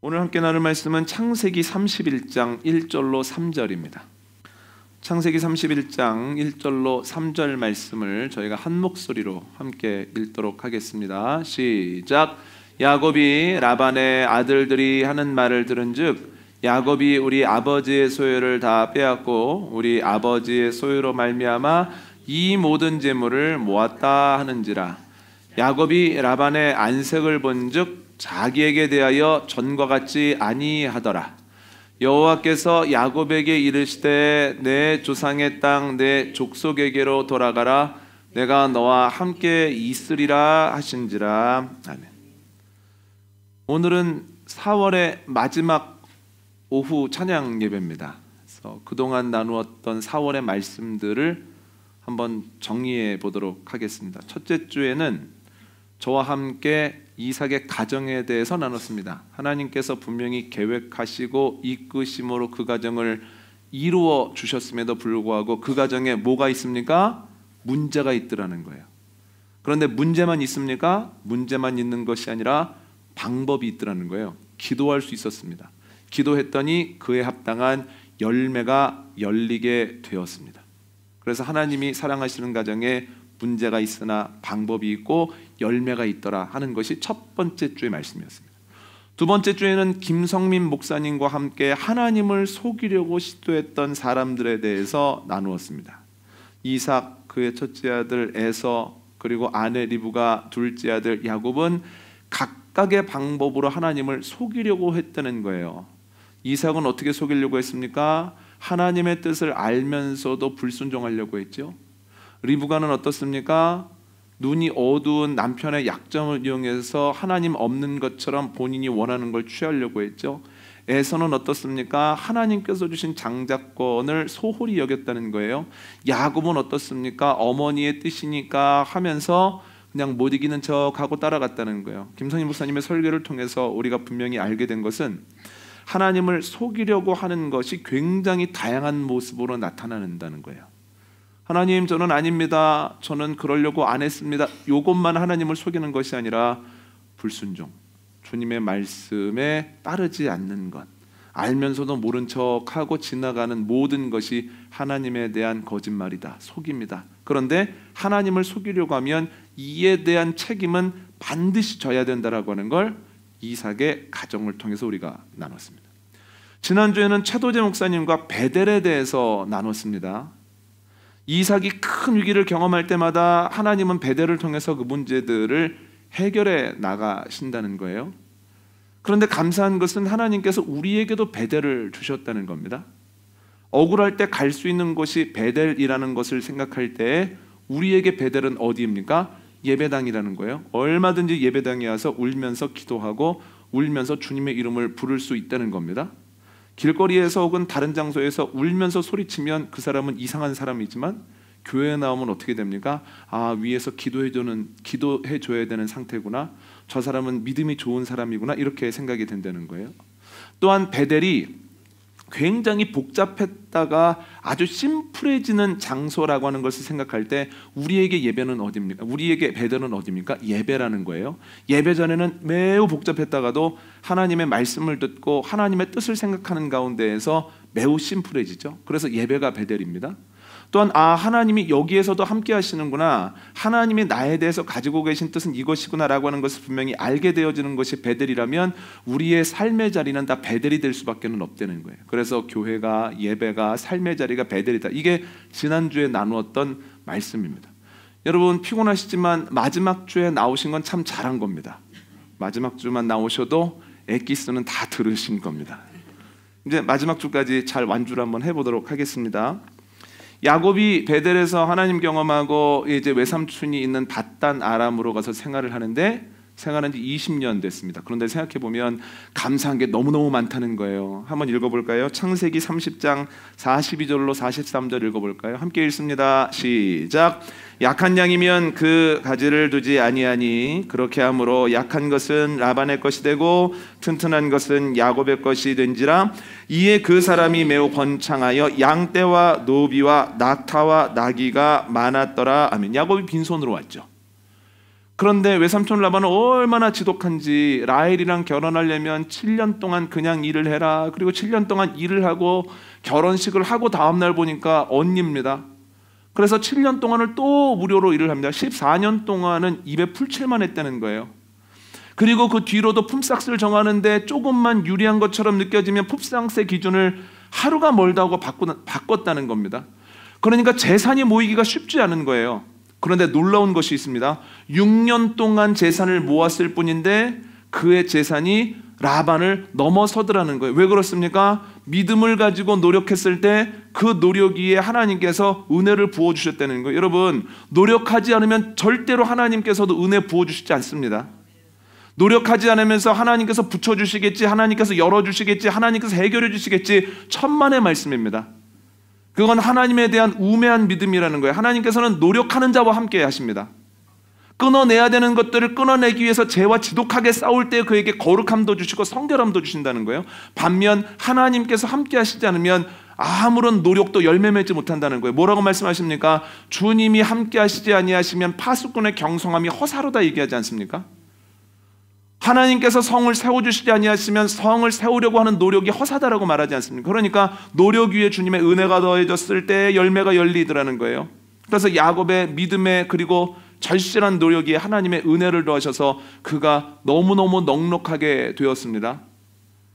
오늘 함께 나눌 말씀은 창세기 31장 1절로 3절입니다. 창세기 31장 1절로 3절 말씀을 저희가 한 목소리로 함께 읽도록 하겠습니다. 시작. 야곱이 라반의 아들들이 하는 말을 들은즉 야곱이 우리 아버지의 소유를 다 빼앗고 우리 아버지의 소유로 말미암아 이 모든 재물을 모았다 하는지라. 야곱이 라반의 안색을 본즉 자기에게 대하여 전과 같지 아니하더라. 여호와께서 야곱에게 이르시되 내 조상의 땅 내 족속에게로 돌아가라. 내가 너와 함께 있으리라 하신지라. 아멘. 오늘은 4월의 마지막 오후 찬양 예배입니다. 그래서 그동안 나누었던 4월의 말씀들을 한번 정리해 보도록 하겠습니다. 첫째 주에는 저와 함께 이삭의 가정에 대해서 나눴습니다. 하나님께서 분명히 계획하시고 이끄심으로 그 가정을 이루어 주셨음에도 불구하고 그 가정에 뭐가 있습니까? 문제가 있더라는 거예요. 그런데 문제만 있습니까? 문제만 있는 것이 아니라 방법이 있더라는 거예요. 기도할 수 있었습니다. 기도했더니 그에 합당한 열매가 열리게 되었습니다. 그래서 하나님이 사랑하시는 가정에 문제가 있으나 방법이 있고 열매가 있더라 하는 것이 첫 번째 주의 말씀이었습니다. 두 번째 주에는 김성민 목사님과 함께 하나님을 속이려고 시도했던 사람들에 대해서 나누었습니다. 이삭, 그의 첫째 아들 에서, 그리고 아내 리브가 둘째 아들 야곱은 각각의 방법으로 하나님을 속이려고 했다는 거예요. 이삭은 어떻게 속이려고 했습니까? 하나님의 뜻을 알면서도 불순종하려고 했죠. 리브가는 어떻습니까? 눈이 어두운 남편의 약점을 이용해서 하나님 없는 것처럼 본인이 원하는 걸 취하려고 했죠. 에서는 어떻습니까? 하나님께서 주신 장자권을 소홀히 여겼다는 거예요. 야곱은 어떻습니까? 어머니의 뜻이니까 하면서 그냥 못 이기는 척하고 따라갔다는 거예요. 김성희 목사님의 설교를 통해서 우리가 분명히 알게 된 것은 하나님을 속이려고 하는 것이 굉장히 다양한 모습으로 나타난다는 거예요. 하나님, 저는 아닙니다. 저는 그러려고 안 했습니다. 이것만 하나님을 속이는 것이 아니라 불순종, 주님의 말씀에 따르지 않는 것, 알면서도 모른 척하고 지나가는 모든 것이 하나님에 대한 거짓말이다, 속입니다. 그런데 하나님을 속이려고 하면 이에 대한 책임은 반드시 져야 된다라고 하는 걸 이삭의 가정을 통해서 우리가 나눴습니다. 지난주에는 최도재 목사님과 베델에 대해서 나눴습니다. 이삭이 큰 위기를 경험할 때마다 하나님은 베델을 통해서 그 문제들을 해결해 나가신다는 거예요. 그런데 감사한 것은 하나님께서 우리에게도 베델을 주셨다는 겁니다. 억울할 때 갈 수 있는 곳이 베델이라는 것을 생각할 때 우리에게 베델은 어디입니까? 예배당이라는 거예요. 얼마든지 예배당에 와서 울면서 기도하고 울면서 주님의 이름을 부를 수 있다는 겁니다. 길거리에서 혹은 다른 장소에서 울면서 소리치면 그 사람은 이상한 사람이지만 교회에 나오면 어떻게 됩니까? 아, 위에서 기도해 줘야 되는 상태구나. 저 사람은 믿음이 좋은 사람이구나. 이렇게 생각이 된다는 거예요. 또한 베델이 굉장히 복잡했다가 아주 심플해지는 장소라고 하는 것을 생각할 때 우리에게 예배는 어디입니까? 우리에게 베델은 어디입니까? 예배라는 거예요. 예배 전에는 매우 복잡했다가도 하나님의 말씀을 듣고 하나님의 뜻을 생각하는 가운데에서 매우 심플해지죠. 그래서 예배가 베델입니다. 또한 하나님이 여기에서도 함께 하시는구나, 하나님이 나에 대해서 가지고 계신 뜻은 이것이구나 라고 하는 것을 분명히 알게 되어지는 것이 베델이라면 우리의 삶의 자리는 다 베델이 될 수밖에 없다는 거예요. 그래서 교회가, 예배가, 삶의 자리가 베델이다. 이게 지난주에 나누었던 말씀입니다. 여러분, 피곤하시지만 마지막 주에 나오신 건 참 잘한 겁니다. 마지막 주만 나오셔도 엑기스는 다 들으신 겁니다. 이제 마지막 주까지 잘 완주를 한번 해보도록 하겠습니다. 야곱이 베델에서 하나님 경험하고 이제 외삼촌이 있는 밧단 아람으로 가서 생활을 하는데 생활한 지 20년 됐습니다. 그런데 생각해 보면 감사한 게 너무너무 많다는 거예요. 한번 읽어볼까요? 창세기 30장 42절로 43절 읽어볼까요? 함께 읽습니다. 시작. 약한 양이면 그 가지를 두지 아니하니 그렇게 함으로 약한 것은 라반의 것이 되고 튼튼한 것은 야곱의 것이 된지라. 이에 그 사람이 매우 번창하여 양떼와 노비와 낙타와 나귀가 많았더라. 아멘. 야곱이 빈손으로 왔죠. 그런데 외삼촌 라반은 얼마나 지독한지 라헬이랑 결혼하려면 7년 동안 그냥 일을 해라. 그리고 7년 동안 일을 하고 결혼식을 하고 다음날 보니까 언니입니다. 그래서 7년 동안을 또 무료로 일을 합니다. 14년 동안은 입에 풀칠만 했다는 거예요. 그리고 그 뒤로도 품삯을 정하는데 조금만 유리한 것처럼 느껴지면 품삯의 기준을 하루가 멀다고 바꿨다는 겁니다. 그러니까 재산이 모이기가 쉽지 않은 거예요. 그런데 놀라운 것이 있습니다. 6년 동안 재산을 모았을 뿐인데 그의 재산이 라반을 넘어서더라는 거예요. 왜 그렇습니까? 믿음을 가지고 노력했을 때 그 노력 위에 하나님께서 은혜를 부어주셨다는 거예요. 여러분, 노력하지 않으면 절대로 하나님께서도 은혜 부어주시지 않습니다. 노력하지 않으면서 하나님께서 붙여주시겠지, 하나님께서 열어주시겠지, 하나님께서 해결해 주시겠지, 천만의 말씀입니다. 그건 하나님에 대한 우매한 믿음이라는 거예요. 하나님께서는 노력하는 자와 함께 하십니다. 끊어내야 되는 것들을 끊어내기 위해서 죄와 지독하게 싸울 때 그에게 거룩함도 주시고 성결함도 주신다는 거예요. 반면 하나님께서 함께 하시지 않으면 아무런 노력도 열매 맺지 못한다는 거예요. 뭐라고 말씀하십니까? 주님이 함께 하시지 아니하시면 파수꾼의 경성함이 허사로다 얘기하지 않습니까? 하나님께서 성을 세워주시지 아니하시면 성을 세우려고 하는 노력이 허사다라고 말하지 않습니까? 그러니까 노력 위에 주님의 은혜가 더해졌을 때 열매가 열리더라는 거예요. 그래서 야곱의 믿음에 그리고 절실한 노력이 하나님의 은혜를 더하셔서 그가 너무너무 넉넉하게 되었습니다.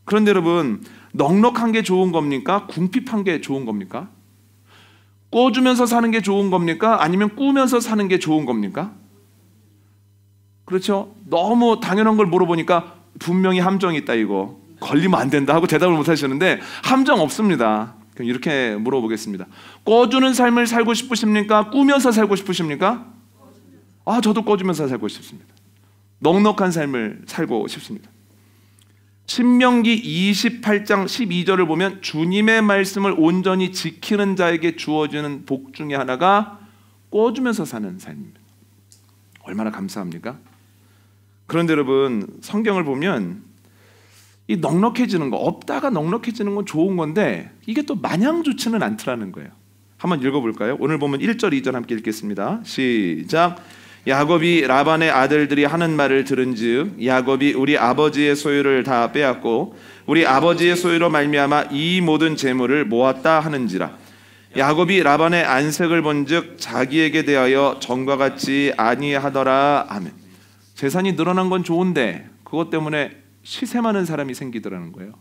그런데 여러분, 넉넉한 게 좋은 겁니까? 궁핍한 게 좋은 겁니까? 꿔주면서 사는 게 좋은 겁니까? 아니면 꾸면서 사는 게 좋은 겁니까? 그렇죠? 너무 당연한 걸 물어보니까 분명히 함정이 있다, 이거 걸리면 안 된다 하고 대답을 못 하시는데 함정 없습니다. 그럼 이렇게 물어보겠습니다. 꿔주는 삶을 살고 싶으십니까? 꾸면서 살고 싶으십니까? 저도 꿔주면서 살고 싶습니다. 넉넉한 삶을 살고 싶습니다. 신명기 28장 12절을 보면 주님의 말씀을 온전히 지키는 자에게 주어지는 복 중에 하나가 꿔주면서 사는 삶입니다. 얼마나 감사합니까? 그런데 여러분, 성경을 보면 이 넉넉해지는 거, 없다가 넉넉해지는 건 좋은 건데 이게 또 마냥 좋지는 않더라는 거예요. 한번 읽어볼까요? 오늘 보면 1절 2절 함께 읽겠습니다. 시작. 야곱이 라반의 아들들이 하는 말을 들은즉 야곱이 우리 아버지의 소유를 다 빼앗고 우리 아버지의 소유로 말미암아 이 모든 재물을 모았다 하는지라. 야곱이 라반의 안색을 본즉 자기에게 대하여 전과 같지 아니하더라. 아멘. 재산이 늘어난 건 좋은데 그것 때문에 시세 많은 사람이 생기더라는 거예요.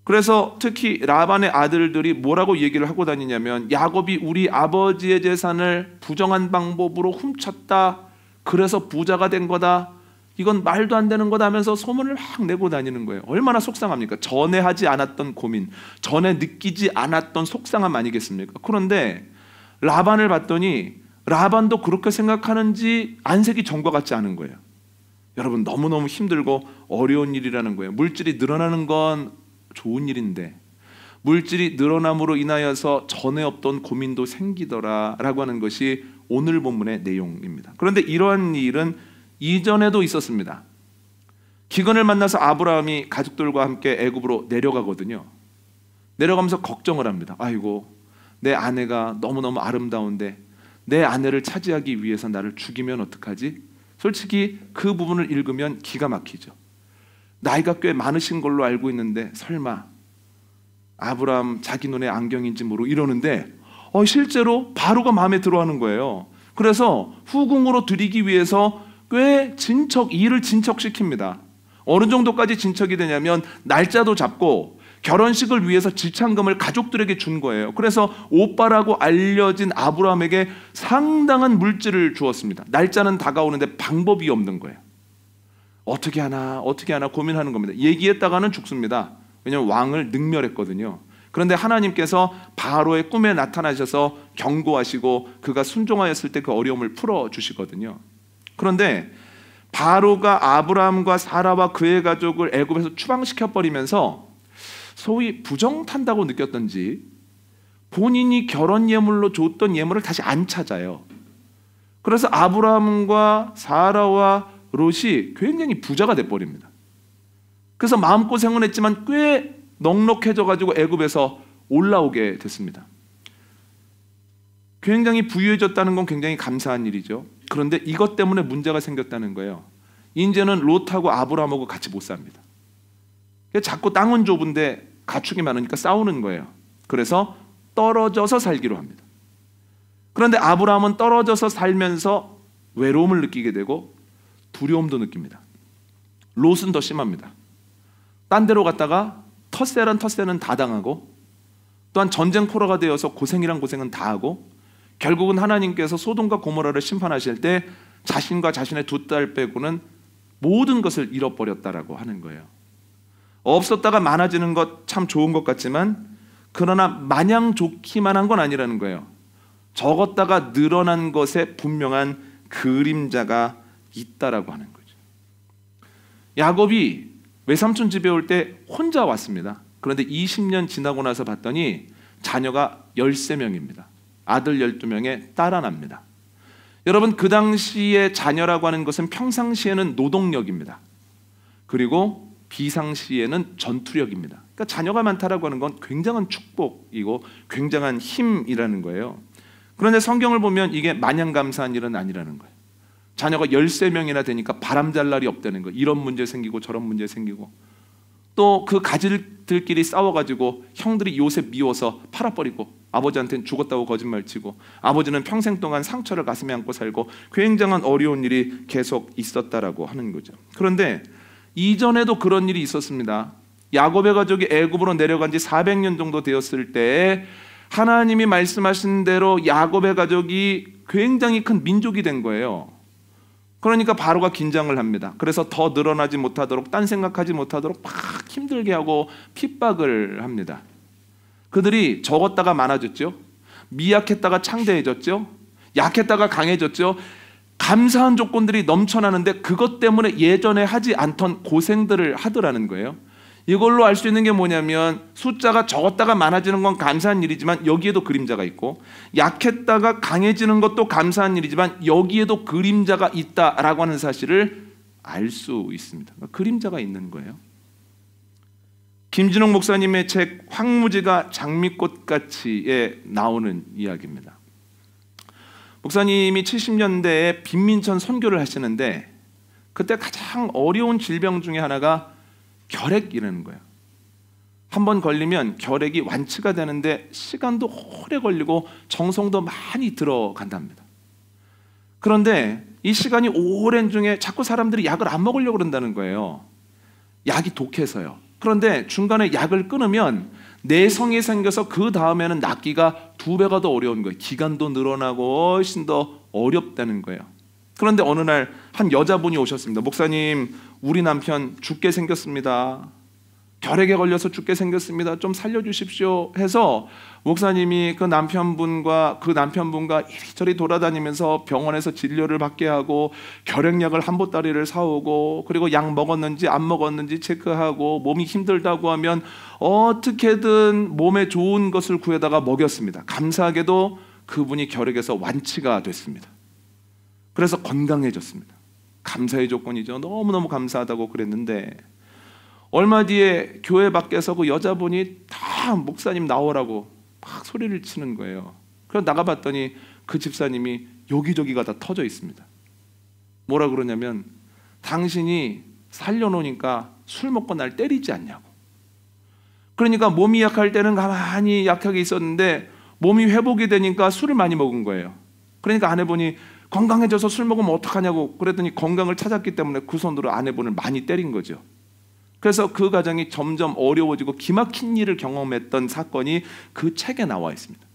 그래서 특히 라반의 아들들이 뭐라고 얘기를 하고 다니냐면 야곱이 우리 아버지의 재산을 부정한 방법으로 훔쳤다, 그래서 부자가 된 거다, 이건 말도 안 되는 거다 하면서 소문을 막 내고 다니는 거예요. 얼마나 속상합니까? 전에 하지 않았던 고민, 전에 느끼지 않았던 속상함 아니겠습니까? 그런데 라반을 봤더니 라반도 그렇게 생각하는지 안색이 전과 같지 않은 거예요. 여러분, 너무너무 힘들고 어려운 일이라는 거예요. 물질이 늘어나는 건 좋은 일인데 물질이 늘어남으로 인하여서 전에 없던 고민도 생기더라라고 하는 것이 오늘 본문의 내용입니다. 그런데 이러한 일은 이전에도 있었습니다. 기근을 만나서 아브라함이 가족들과 함께 애굽으로 내려가거든요. 내려가면서 걱정을 합니다. 아이고, 내 아내가 너무너무 아름다운데 내 아내를 차지하기 위해서 나를 죽이면 어떡하지? 솔직히 그 부분을 읽으면 기가 막히죠. 나이가 꽤 많으신 걸로 알고 있는데 설마 아브라함 자기 눈에 안경인지 모르고 이러는데 실제로 바로가 마음에 들어하는 거예요. 그래서 후궁으로 들이기 위해서 꽤 일을 진척시킵니다. 어느 정도까지 진척이 되냐면 날짜도 잡고 결혼식을 위해서 지참금을 가족들에게 준 거예요. 그래서 오빠라고 알려진 아브라함에게 상당한 물질을 주었습니다. 날짜는 다가오는데 방법이 없는 거예요. 어떻게 하나 고민하는 겁니다. 얘기했다가는 죽습니다. 왜냐하면 왕을 능멸했거든요. 그런데 하나님께서 바로의 꿈에 나타나셔서 경고하시고 그가 순종하였을 때 그 어려움을 풀어주시거든요. 그런데 바로가 아브라함과 사라와 그의 가족을 애굽에서 추방시켜버리면서 소위 부정탄다고 느꼈던지 본인이 결혼 예물로 줬던 예물을 다시 안 찾아요. 그래서 아브라함과 사라와 롯이 굉장히 부자가 돼버립니다. 그래서 마음고생은 했지만 꽤 넉넉해져가지고 애굽에서 올라오게 됐습니다. 굉장히 부유해졌다는 건 굉장히 감사한 일이죠. 그런데 이것 때문에 문제가 생겼다는 거예요. 이제는 롯하고 아브라함하고 같이 못 삽니다. 자꾸 땅은 좁은데 가축이 많으니까 싸우는 거예요. 그래서 떨어져서 살기로 합니다. 그런데 아브라함은 떨어져서 살면서 외로움을 느끼게 되고 두려움도 느낍니다. 롯은 더 심합니다. 딴 데로 갔다가 텃세는 다 당하고, 또한 전쟁 포로가 되어서 고생이란 고생은 다 하고, 결국은 하나님께서 소돔과 고모라를 심판하실 때 자신과 자신의 두 딸 빼고는 모든 것을 잃어버렸다라고 하는 거예요. 없었다가 많아지는 것 참 좋은 것 같지만, 그러나 마냥 좋기만 한 건 아니라는 거예요. 적었다가 늘어난 것에 분명한 그림자가 있다라고 하는 거죠. 야곱이 외삼촌 집에 올 때 혼자 왔습니다. 그런데 20년 지나고 나서 봤더니 자녀가 13명입니다. 아들 12명에 딸 하나입니다. 여러분, 그 당시에 자녀라고 하는 것은 평상시에는 노동력입니다. 그리고 비상시에는 전투력입니다. 그러니까 자녀가 많다라고 하는 건 굉장한 축복이고 굉장한 힘이라는 거예요. 그런데 성경을 보면 이게 마냥 감사한 일은 아니라는 거예요. 자녀가 13명이나 되니까 바람 잘 날이 없다는 거예요. 이런 문제 생기고 저런 문제 생기고, 또 그 가지들끼리 싸워가지고 형들이 요셉 미워서 팔아버리고, 아버지한테는 죽었다고 거짓말치고, 아버지는 평생 동안 상처를 가슴에 안고 살고, 굉장한 어려운 일이 계속 있었다라고 하는 거죠. 그런데 이전에도 그런 일이 있었습니다. 야곱의 가족이 애굽으로 내려간 지 400년 정도 되었을 때 하나님이 말씀하신 대로 야곱의 가족이 굉장히 큰 민족이 된 거예요. 그러니까 바로가 긴장을 합니다. 그래서 더 늘어나지 못하도록, 딴 생각하지 못하도록 막 힘들게 하고 핍박을 합니다. 그들이 적었다가 많아졌죠. 미약했다가 창대해졌죠. 약했다가 강해졌죠. 감사한 조건들이 넘쳐나는데 그것 때문에 예전에 하지 않던 고생들을 하더라는 거예요. 이걸로 알 수 있는 게 뭐냐면, 숫자가 적었다가 많아지는 건 감사한 일이지만 여기에도 그림자가 있고, 약했다가 강해지는 것도 감사한 일이지만 여기에도 그림자가 있다라고 하는 사실을 알 수 있습니다. 그림자가 있는 거예요. 김진홍 목사님의 책 황무지가 장미꽃같이에 나오는 이야기입니다. 목사님이 70년대에 빈민촌 선교를 하시는데, 그때 가장 어려운 질병 중에 하나가 결핵이라는 거예요. 한번 걸리면 결핵이 완치가 되는데 시간도 오래 걸리고 정성도 많이 들어간답니다. 그런데 이 시간이 오랜 중에 자꾸 사람들이 약을 안 먹으려고 그런다는 거예요. 약이 독해서요. 그런데 중간에 약을 끊으면 내성이 생겨서 그 다음에는 낫기가 2배가 더 어려운 거예요. 기간도 늘어나고 훨씬 더 어렵다는 거예요. 그런데 어느 날 한 여자분이 오셨습니다. 목사님, 우리 남편 죽게 생겼습니다. 결핵에 걸려서 죽게 생겼습니다. 좀 살려주십시오 해서 목사님이 그 남편분과 이리저리 돌아다니면서 병원에서 진료를 받게 하고, 결핵약을 한 보따리를 사오고, 그리고 약 먹었는지 안 먹었는지 체크하고, 몸이 힘들다고 하면 어떻게든 몸에 좋은 것을 구해다가 먹였습니다. 감사하게도 그분이 결핵에서 완치가 됐습니다. 그래서 건강해졌습니다. 감사의 조건이죠. 너무너무 감사하다고 그랬는데, 얼마 뒤에 교회 밖에서 그 여자분이 다 목사님 나오라고 막 소리를 치는 거예요. 그래서 나가봤더니 그 집사님이 여기저기가 다 터져 있습니다. 뭐라 그러냐면, 당신이 살려놓으니까 술 먹고 날 때리지 않냐고. 그러니까 몸이 약할 때는 가만히 약하게 있었는데 몸이 회복이 되니까 술을 많이 먹은 거예요. 그러니까 아내분이 건강해져서 술 먹으면 어떡하냐고 그랬더니 건강을 찾았기 때문에 그 손으로 아내분을 많이 때린 거죠. 그래서 그 가정이 점점 어려워지고 기막힌 일을 경험했던 사건이 그 책에 나와 있습니다.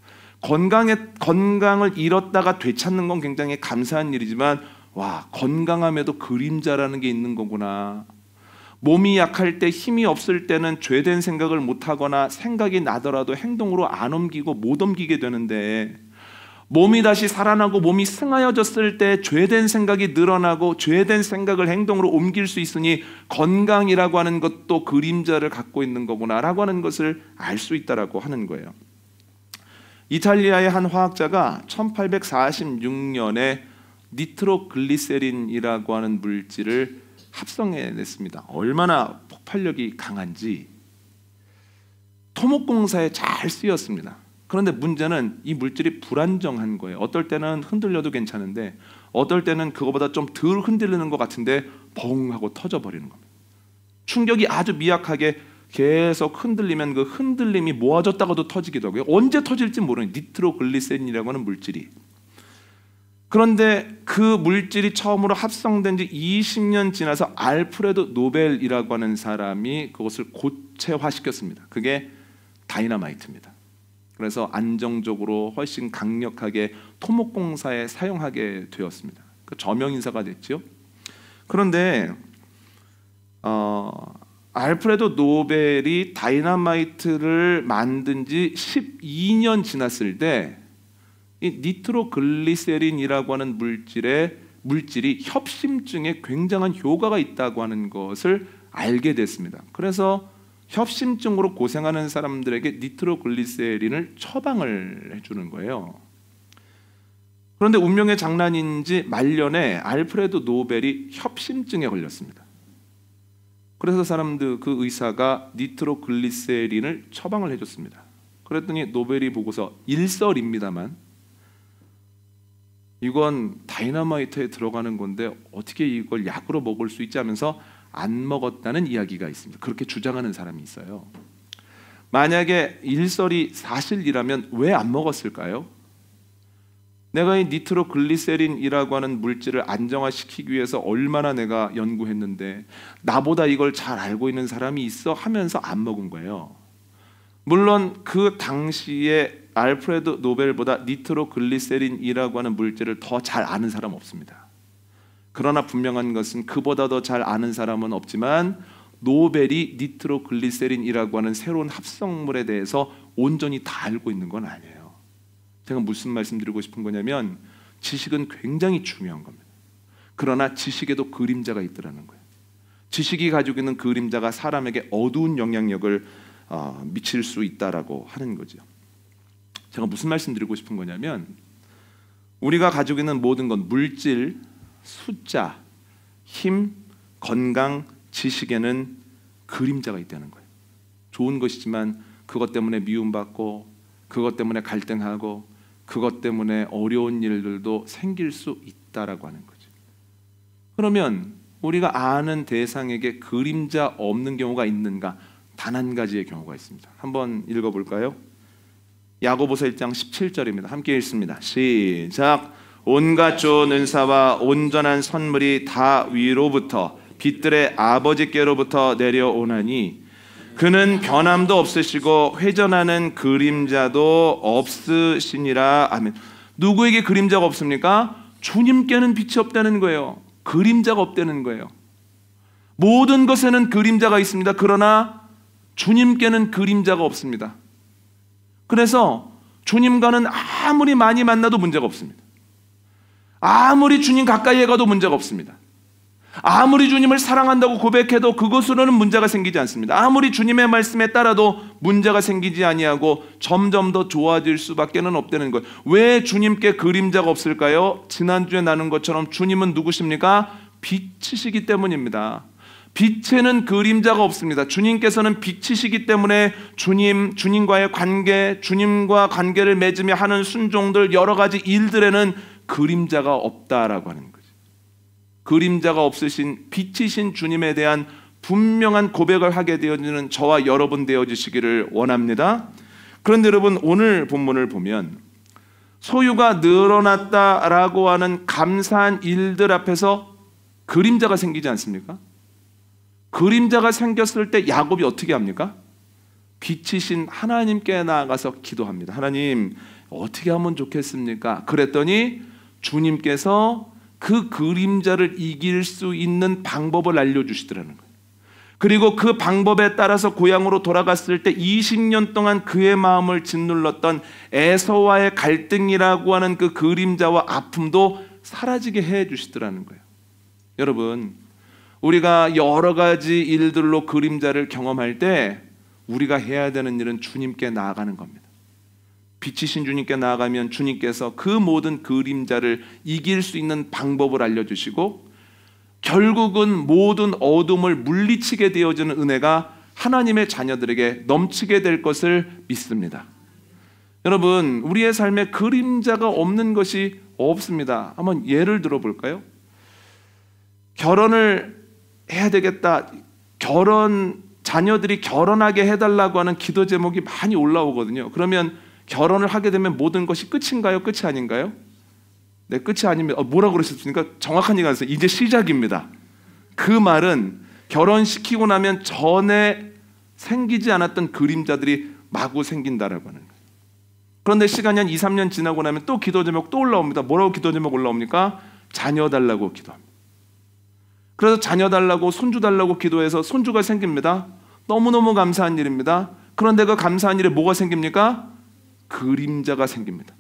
건강을 잃었다가 되찾는 건 굉장히 감사한 일이지만, 와, 건강함에도 그림자라는 게 있는 거구나. 몸이 약할 때, 힘이 없을 때는 죄된 생각을 못하거나 생각이 나더라도 행동으로 안 옮기고 못 옮기게 되는데, 몸이 다시 살아나고 몸이 승하여졌을 때 죄된 생각이 늘어나고 죄된 생각을 행동으로 옮길 수 있으니 건강이라고 하는 것도 그림자를 갖고 있는 거구나라고 하는 것을 알 수 있다라고 하는 거예요. 이탈리아의 한 화학자가 1846년에 니트로글리세린이라고 하는 물질을 합성해냈습니다. 얼마나 폭발력이 강한지 토목공사에 잘 쓰였습니다. 그런데 문제는 이 물질이 불안정한 거예요. 어떨 때는 흔들려도 괜찮은데 어떨 때는 그거보다 좀 덜 흔들리는 것 같은데 벙 하고 터져버리는 겁니다. 충격이 아주 미약하게 계속 흔들리면 그 흔들림이 모아졌다가도 터지기도 하고요. 언제 터질지 모르는 니트로글리세린이라고 하는 물질이. 그런데 그 물질이 처음으로 합성된 지 20년 지나서 알프레드 노벨이라고 하는 사람이 그것을 고체화시켰습니다. 그게 다이너마이트입니다. 그래서 안정적으로 훨씬 강력하게 토목공사에 사용하게 되었습니다. 그 저명 인사가 됐죠. 그런데 알프레드 노벨이 다이너마이트를 만든 지 12년 지났을 때 이 니트로글리세린이라고 하는 물질이 협심증에 굉장한 효과가 있다고 하는 것을 알게 됐습니다. 그래서 협심증으로 고생하는 사람들에게 니트로글리세린을 처방을 해주는 거예요. 그런데 운명의 장난인지 말년에 알프레드 노벨이 협심증에 걸렸습니다. 그래서 그 의사가 니트로글리세린을 처방을 해줬습니다. 그랬더니 노벨이 보고서 일설입니다만 이건 다이너마이트에 들어가는 건데 어떻게 이걸 약으로 먹을 수 있지 하면서 안 먹었다는 이야기가 있습니다. 그렇게 주장하는 사람이 있어요. 만약에 일설이 사실이라면 왜 안 먹었을까요? 내가 이 니트로글리세린이라고 하는 물질을 안정화시키기 위해서 얼마나 내가 연구했는데 나보다 이걸 잘 알고 있는 사람이 있어 하면서 안 먹은 거예요. 물론 그 당시에 알프레드 노벨보다 니트로글리세린이라고 하는 물질을 더 잘 아는 사람 없습니다. 그러나 분명한 것은 그보다 더 잘 아는 사람은 없지만 노벨이 니트로글리세린이라고 하는 새로운 합성물에 대해서 온전히 다 알고 있는 건 아니에요. 제가 무슨 말씀드리고 싶은 거냐면 지식은 굉장히 중요한 겁니다. 그러나 지식에도 그림자가 있더라는 거예요. 지식이 가지고 있는 그림자가 사람에게 어두운 영향력을 미칠 수 있다라고 하는 거죠. 제가 무슨 말씀드리고 싶은 거냐면 우리가 가지고 있는 모든 건 물질, 숫자, 힘, 건강, 지식에는 그림자가 있다는 거예요. 좋은 것이지만 그것 때문에 미움받고 그것 때문에 갈등하고 그것 때문에 어려운 일들도 생길 수 있다라고 하는 거죠. 그러면 우리가 아는 대상에게 그림자 없는 경우가 있는가? 단 한 가지의 경우가 있습니다. 한번 읽어볼까요? 야고보서 1장 17절입니다. 함께 읽습니다. 시작. 온갖 좋은 은사와 온전한 선물이 다 위로부터 빛들의 아버지께로부터 내려오나니 그는 변함도 없으시고 회전하는 그림자도 없으시니라. 아멘. 누구에게 그림자가 없습니까? 주님께는 빛이 없다는 거예요. 그림자가 없다는 거예요. 모든 것에는 그림자가 있습니다. 그러나 주님께는 그림자가 없습니다. 그래서 주님과는 아무리 많이 만나도 문제가 없습니다. 아무리 주님 가까이에 가도 문제가 없습니다. 아무리 주님을 사랑한다고 고백해도 그것으로는 문제가 생기지 않습니다. 아무리 주님의 말씀에 따라도 문제가 생기지 아니하고 점점 더 좋아질 수밖에는 없다는 거예요. 왜 주님께 그림자가 없을까요? 지난주에 나눈 것처럼 주님은 누구십니까? 빛이시기 때문입니다. 빛에는 그림자가 없습니다. 주님께서는 빛이시기 때문에 주님과의 관계, 주님과 관계를 맺으며 하는 순종들 여러 가지 일들에는 그림자가 없다라고 하는 거죠. 그림자가 없으신 빛이신 주님에 대한 분명한 고백을 하게 되어지는 저와 여러분 되어주시기를 원합니다. 그런데 여러분 오늘 본문을 보면 소유가 늘어났다라고 하는 감사한 일들 앞에서 그림자가 생기지 않습니까? 그림자가 생겼을 때 야곱이 어떻게 합니까? 빛이신 하나님께 나아가서 기도합니다. 하나님 어떻게 하면 좋겠습니까? 그랬더니 주님께서 그 그림자를 이길 수 있는 방법을 알려주시더라는 거예요. 그리고 그 방법에 따라서 고향으로 돌아갔을 때 20년 동안 그의 마음을 짓눌렀던 에서와의 갈등이라고 하는 그 그림자와 아픔도 사라지게 해주시더라는 거예요. 여러분 우리가 여러 가지 일들로 그림자를 경험할 때 우리가 해야 되는 일은 주님께 나아가는 겁니다. 빛이신 주님께 나아가면 주님께서 그 모든 그림자를 이길 수 있는 방법을 알려주시고 결국은 모든 어둠을 물리치게 되어지는 은혜가 하나님의 자녀들에게 넘치게 될 것을 믿습니다. 여러분 우리의 삶에 그림자가 없는 것이 없습니다. 한번 예를 들어볼까요? 결혼을 해야 되겠다. 자녀들이 결혼하게 해달라고 하는 기도 제목이 많이 올라오거든요. 그러면 결혼을 하게 되면 모든 것이 끝인가요? 끝이 아닌가요? 네, 끝이 아닙니다. 뭐라고 그러셨습니까? 정확한 얘기가 있어요. 이제 시작입니다. 그 말은 결혼시키고 나면 전에 생기지 않았던 그림자들이 마구 생긴다라고 하는 거예요. 그런데 시간이 한 2, 3년 지나고 나면 또 기도 제목 또 올라옵니다. 뭐라고 기도 제목 올라옵니까? 자녀 달라고 기도합니다. 그래서 자녀 달라고 손주 달라고 기도해서 손주가 생깁니다. 너무너무 감사한 일입니다. 그런데 그 감사한 일에 뭐가 생깁니까? 그림자가 생깁니다.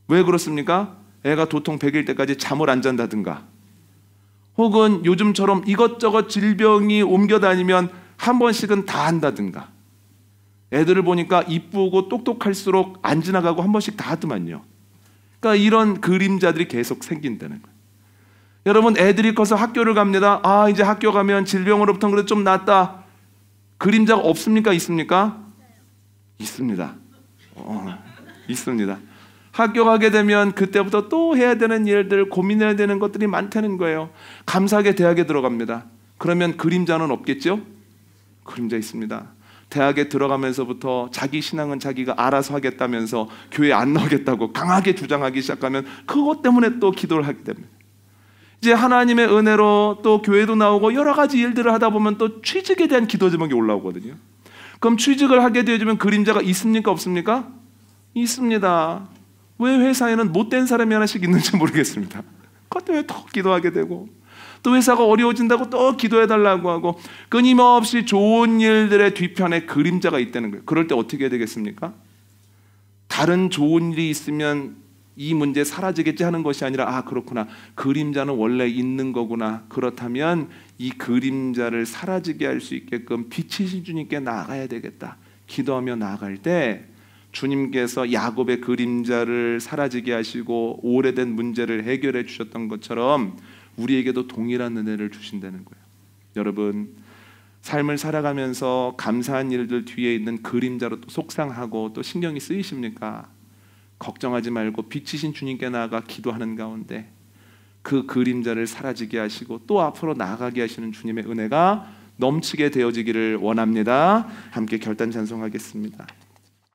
왜 그렇습니까? 애가 도통 100일 때까지 잠을 안 잔다든가, 혹은 요즘처럼 이것저것 질병이 옮겨다니면 한 번씩은 다 한다든가, 애들을 보니까 이쁘고 똑똑할수록 안 지나가고 한 번씩 다 하더만요. 그러니까 이런 그림자들이 계속 생긴다는 거예요. 여러분, 애들이 커서 학교를 갑니다. 이제 학교 가면 질병으로부터 그래도 좀 낫다. 그림자가 없습니까? 있습니까? 있습니다. 있습니다. 학교 가게 되면 그때부터 또 해야 되는 일들, 고민해야 되는 것들이 많다는 거예요. 감사하게 대학에 들어갑니다. 그러면 그림자는 없겠죠? 그림자 있습니다. 대학에 들어가면서부터 자기 신앙은 자기가 알아서 하겠다면서 교회 안 나오겠다고 강하게 주장하기 시작하면 그것 때문에 또 기도를 하게 됩니다. 이제 하나님의 은혜로 또 교회도 나오고 여러 가지 일들을 하다 보면 또 취직에 대한 기도 제목이 올라오거든요. 그럼 취직을 하게 되어지면 그림자가 있습니까? 없습니까? 있습니다. 왜 회사에는 못된 사람이 하나씩 있는지 모르겠습니다. 그것 때문에 더 기도하게 되고, 또 회사가 어려워진다고 또 기도해달라고 하고, 끊임없이 좋은 일들의 뒤편에 그림자가 있다는 거예요. 그럴 때 어떻게 해야 되겠습니까? 다른 좋은 일이 있으면 이 문제 사라지겠지 하는 것이 아니라, 그렇구나, 그림자는 원래 있는 거구나, 그렇다면 이 그림자를 사라지게 할 수 있게끔 빛이신 주님께 나아가야 되겠다. 기도하며 나아갈 때 주님께서 야곱의 그림자를 사라지게 하시고 오래된 문제를 해결해 주셨던 것처럼 우리에게도 동일한 은혜를 주신다는 거예요. 여러분, 삶을 살아가면서 감사한 일들 뒤에 있는 그림자로 또 속상하고 또 신경이 쓰이십니까? 걱정하지 말고 빛이신 주님께 나아가 기도하는 가운데 그 그림자를 사라지게 하시고 또 앞으로 나아가게 하시는 주님의 은혜가 넘치게 되어지기를 원합니다. 함께 결단 찬송하겠습니다.